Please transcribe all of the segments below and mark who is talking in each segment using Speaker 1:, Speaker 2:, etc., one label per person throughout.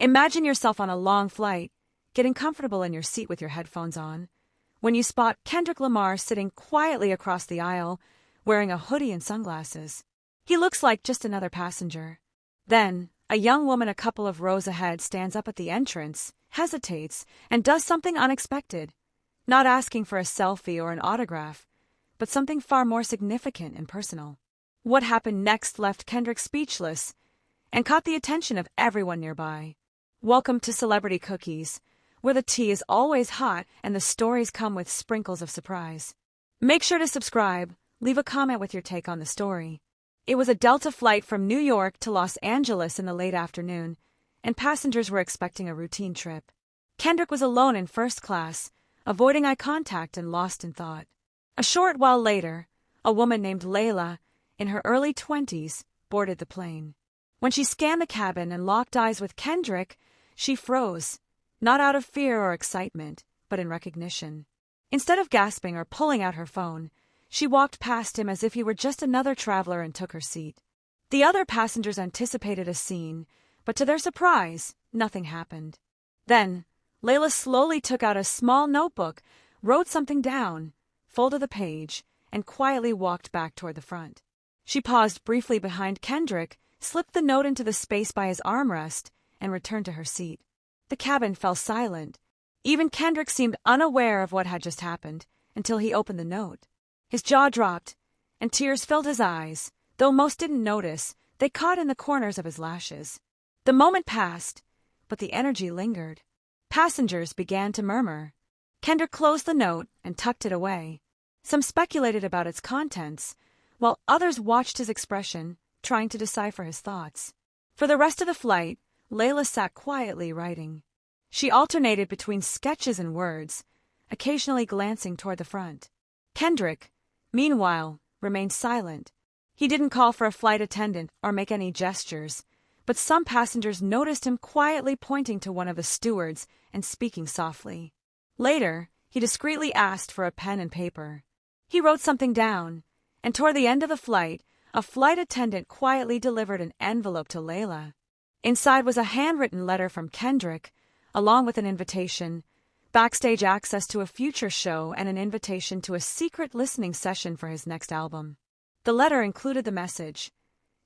Speaker 1: Imagine yourself on a long flight, getting comfortable in your seat with your headphones on, when you spot Kendrick Lamar sitting quietly across the aisle, wearing a hoodie and sunglasses. He looks like just another passenger. Then, a young woman a couple of rows ahead stands up at the entrance, hesitates, and does something unexpected, not asking for a selfie or an autograph, but something far more significant and personal. What happened next left Kendrick speechless and caught the attention of everyone nearby. Welcome to Celebrity Cookies, where the tea is always hot and the stories come with sprinkles of surprise. Make sure to subscribe, leave a comment with your take on the story. It was a Delta flight from New York to Los Angeles in the late afternoon, and passengers were expecting a routine trip. Kendrick was alone in first class, avoiding eye contact and lost in thought. A short while later, a woman named Leila, in her early 20s, boarded the plane. When she scanned the cabin and locked eyes with Kendrick, she froze, not out of fear or excitement, but in recognition. Instead of gasping or pulling out her phone, she walked past him as if he were just another traveler and took her seat. The other passengers anticipated a scene, but to their surprise, nothing happened. Then, Leila slowly took out a small notebook, wrote something down, folded the page, and quietly walked back toward the front. She paused briefly behind Kendrick, slipped the note into the space by his armrest, and returned to her seat. The cabin fell silent. Even Kendrick seemed unaware of what had just happened, until he opened the note. His jaw dropped, and tears filled his eyes. Though most didn't notice, they caught in the corners of his lashes. The moment passed, but the energy lingered. Passengers began to murmur. Kendrick closed the note and tucked it away. Some speculated about its contents, while others watched his expression, trying to decipher his thoughts. For the rest of the flight, Leila sat quietly writing. She alternated between sketches and words, occasionally glancing toward the front. Kendrick, meanwhile, remained silent. He didn't call for a flight attendant or make any gestures, but some passengers noticed him quietly pointing to one of the stewards and speaking softly. Later, he discreetly asked for a pen and paper. He wrote something down, and toward the end of the flight, a flight attendant quietly delivered an envelope to Leila. Inside was a handwritten letter from Kendrick, along with an invitation, backstage access to a future show, and an invitation to a secret listening session for his next album. The letter included the message,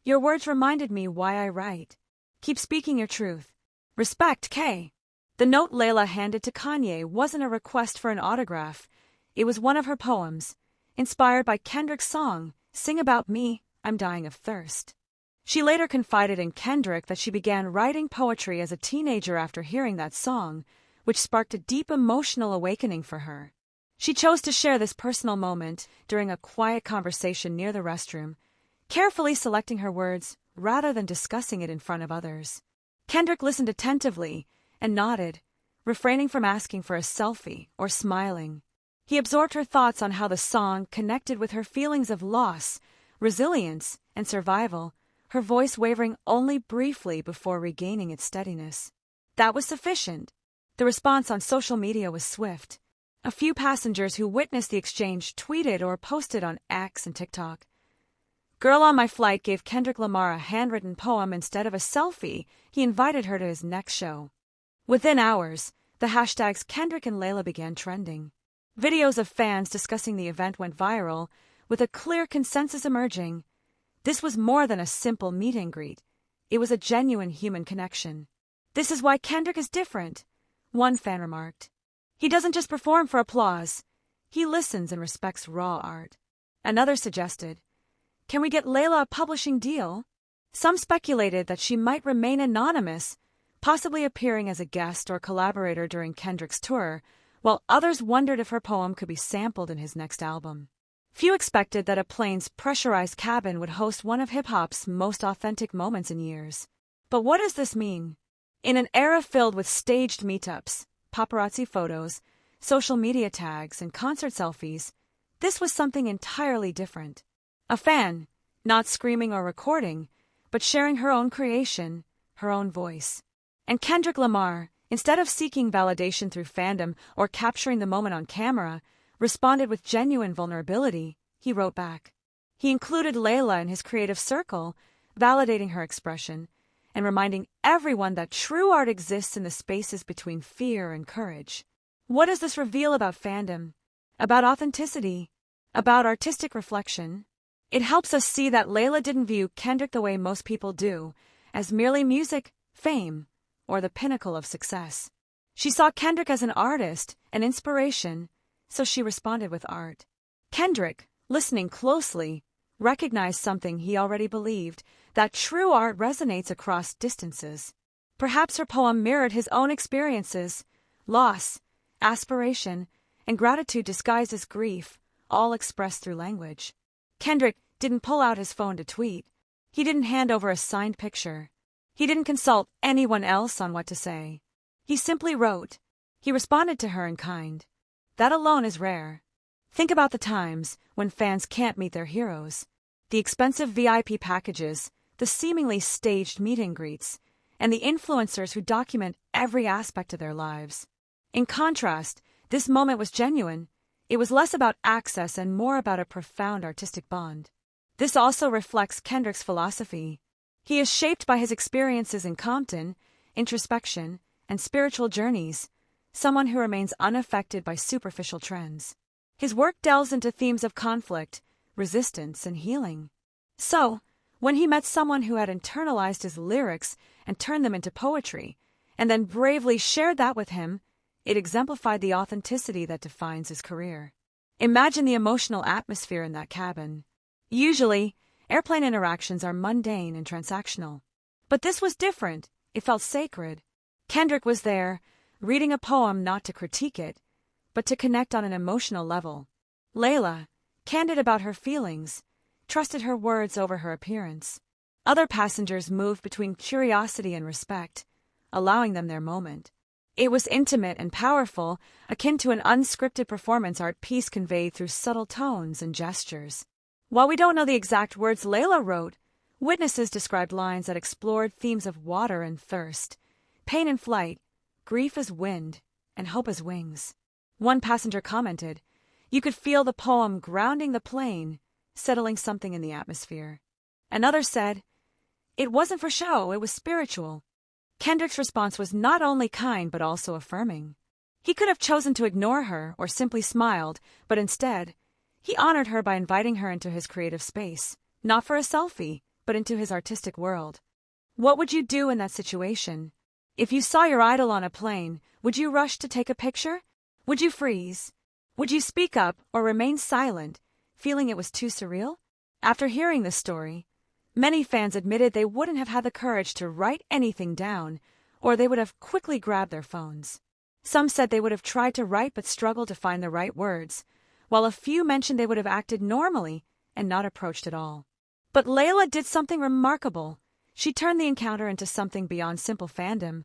Speaker 1: "Your words reminded me why I write. Keep speaking your truth. Respect, K." The note Leila handed to Kanye wasn't a request for an autograph. It was one of her poems, inspired by Kendrick's song, "Sing About Me, I'm Dying of Thirst." She later confided in Kendrick that she began writing poetry as a teenager after hearing that song, which sparked a deep emotional awakening for her. She chose to share this personal moment during a quiet conversation near the restroom, carefully selecting her words rather than discussing it in front of others. Kendrick listened attentively and nodded, refraining from asking for a selfie or smiling. He absorbed her thoughts on how the song connected with her feelings of loss, resilience, and survival, her voice wavering only briefly before regaining its steadiness. That was sufficient. The response on social media was swift. A few passengers who witnessed the exchange tweeted or posted on X and TikTok. "Girl on my flight gave Kendrick Lamar a handwritten poem instead of a selfie. He invited her to his next show." Within hours, the hashtags Kendrick and Leila began trending. Videos of fans discussing the event went viral, with a clear consensus emerging. This was more than a simple meet and greet. It was a genuine human connection. "This is why Kendrick is different," one fan remarked. "He doesn't just perform for applause. He listens and respects raw art." Another suggested, "Can we get Leila a publishing deal?" Some speculated that she might remain anonymous, possibly appearing as a guest or collaborator during Kendrick's tour, while others wondered if her poem could be sampled in his next album. Few expected that a plane's pressurized cabin would host one of hip-hop's most authentic moments in years. But what does this mean? In an era filled with staged meetups, paparazzi photos, social media tags, and concert selfies, this was something entirely different. A fan, not screaming or recording, but sharing her own creation, her own voice. And Kendrick Lamar, instead of seeking validation through fandom or capturing the moment on camera, responded with genuine vulnerability. He wrote back. He included Leila in his creative circle, validating her expression, and reminding everyone that true art exists in the spaces between fear and courage. What does this reveal about fandom? About authenticity? About artistic reflection? It helps us see that Leila didn't view Kendrick the way most people do, as merely music, fame, or the pinnacle of success. She saw Kendrick as an artist, an inspiration, so she responded with art. Kendrick, listening closely, recognized something he already believed, that true art resonates across distances. Perhaps her poem mirrored his own experiences, loss, aspiration, and gratitude disguised as grief, all expressed through language. Kendrick didn't pull out his phone to tweet. He didn't hand over a signed picture. He didn't consult anyone else on what to say. He simply wrote. He responded to her in kind. That alone is rare. Think about the times when fans can't meet their heroes. The expensive VIP packages, the seemingly staged meet and greets, and the influencers who document every aspect of their lives. In contrast, this moment was genuine. It was less about access and more about a profound artistic bond. This also reflects Kendrick's philosophy. He is shaped by his experiences in Compton, introspection, and spiritual journeys, someone who remains unaffected by superficial trends. His work delves into themes of conflict, resistance, and healing. So, when he met someone who had internalized his lyrics and turned them into poetry, and then bravely shared that with him, it exemplified the authenticity that defines his career. Imagine the emotional atmosphere in that cabin. Usually, airplane interactions are mundane and transactional. But this was different. It felt sacred. Kendrick was there, reading a poem not to critique it, but to connect on an emotional level. Leila, candid about her feelings, trusted her words over her appearance. Other passengers moved between curiosity and respect, allowing them their moment. It was intimate and powerful, akin to an unscripted performance art piece conveyed through subtle tones and gestures. While we don't know the exact words Leila wrote, witnesses described lines that explored themes of water and thirst, pain and flight, grief as wind, and hope as wings. One passenger commented, "You could feel the poem grounding the plane, settling something in the atmosphere." Another said, "It wasn't for show, it was spiritual." Kendrick's response was not only kind but also affirming. He could have chosen to ignore her or simply smiled, but instead, he honored her by inviting her into his creative space, not for a selfie, but into his artistic world. What would you do in that situation? If you saw your idol on a plane, would you rush to take a picture? Would you freeze? Would you speak up or remain silent, feeling it was too surreal? After hearing this story, many fans admitted they wouldn't have had the courage to write anything down, or they would have quickly grabbed their phones. Some said they would have tried to write but struggled to find the right words, while a few mentioned they would have acted normally and not approached at all. But Leila did something remarkable. She turned the encounter into something beyond simple fandom,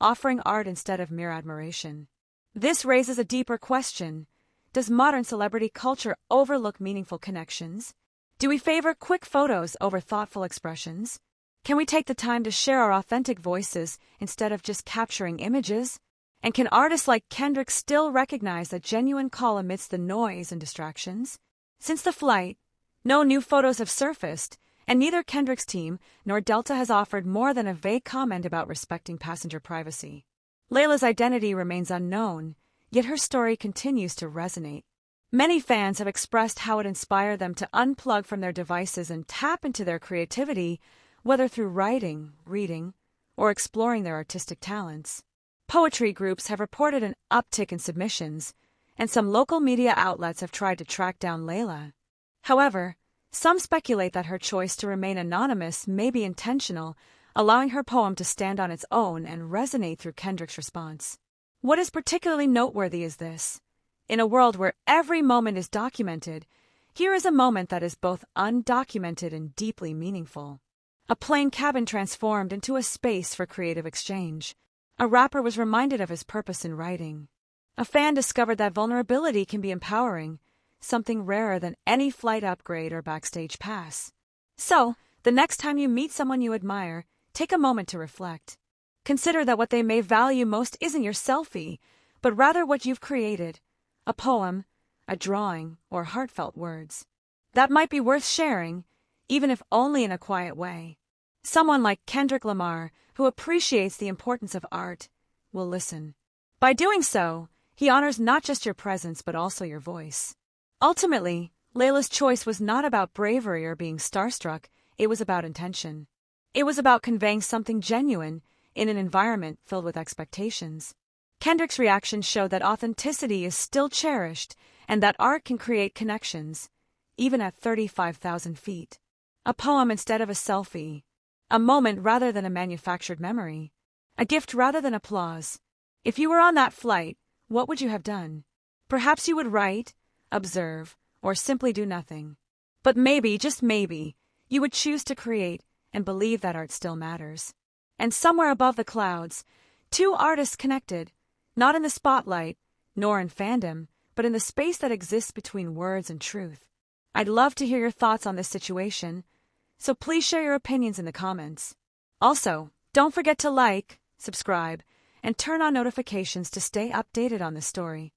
Speaker 1: offering art instead of mere admiration. This raises a deeper question. Does modern celebrity culture overlook meaningful connections? Do we favor quick photos over thoughtful expressions? Can we take the time to share our authentic voices instead of just capturing images? And can artists like Kendrick still recognize a genuine call amidst the noise and distractions? Since the flight, no new photos have surfaced, and neither Kendrick's team nor Delta has offered more than a vague comment about respecting passenger privacy. Leila's identity remains unknown, yet her story continues to resonate. Many fans have expressed how it inspired them to unplug from their devices and tap into their creativity, whether through writing, reading, or exploring their artistic talents. Poetry groups have reported an uptick in submissions, and some local media outlets have tried to track down Leila. However, some speculate that her choice to remain anonymous may be intentional, allowing her poem to stand on its own and resonate through Kendrick's response. What is particularly noteworthy is this. In a world where every moment is documented, here is a moment that is both undocumented and deeply meaningful. A plane cabin transformed into a space for creative exchange. A rapper was reminded of his purpose in writing. A fan discovered that vulnerability can be empowering, something rarer than any flight upgrade or backstage pass. So, the next time you meet someone you admire, take a moment to reflect. Consider that what they may value most isn't your selfie, but rather what you've created. A poem, a drawing, or heartfelt words. That might be worth sharing, even if only in a quiet way. Someone like Kendrick Lamar, who appreciates the importance of art, will listen. By doing so, he honors not just your presence but also your voice. Ultimately, Leila's choice was not about bravery or being starstruck, it was about intention. It was about conveying something genuine in an environment filled with expectations. Kendrick's reaction showed that authenticity is still cherished and that art can create connections, even at 35,000 feet. A poem instead of a selfie. A moment rather than a manufactured memory. A gift rather than applause. If you were on that flight, what would you have done? Perhaps you would write, observe, or simply do nothing. But maybe, just maybe, you would choose to create and believe that art still matters. And somewhere above the clouds, two artists connected, not in the spotlight, nor in fandom, but in the space that exists between words and truth. I'd love to hear your thoughts on this situation, so please share your opinions in the comments. Also, don't forget to like, subscribe, and turn on notifications to stay updated on this story.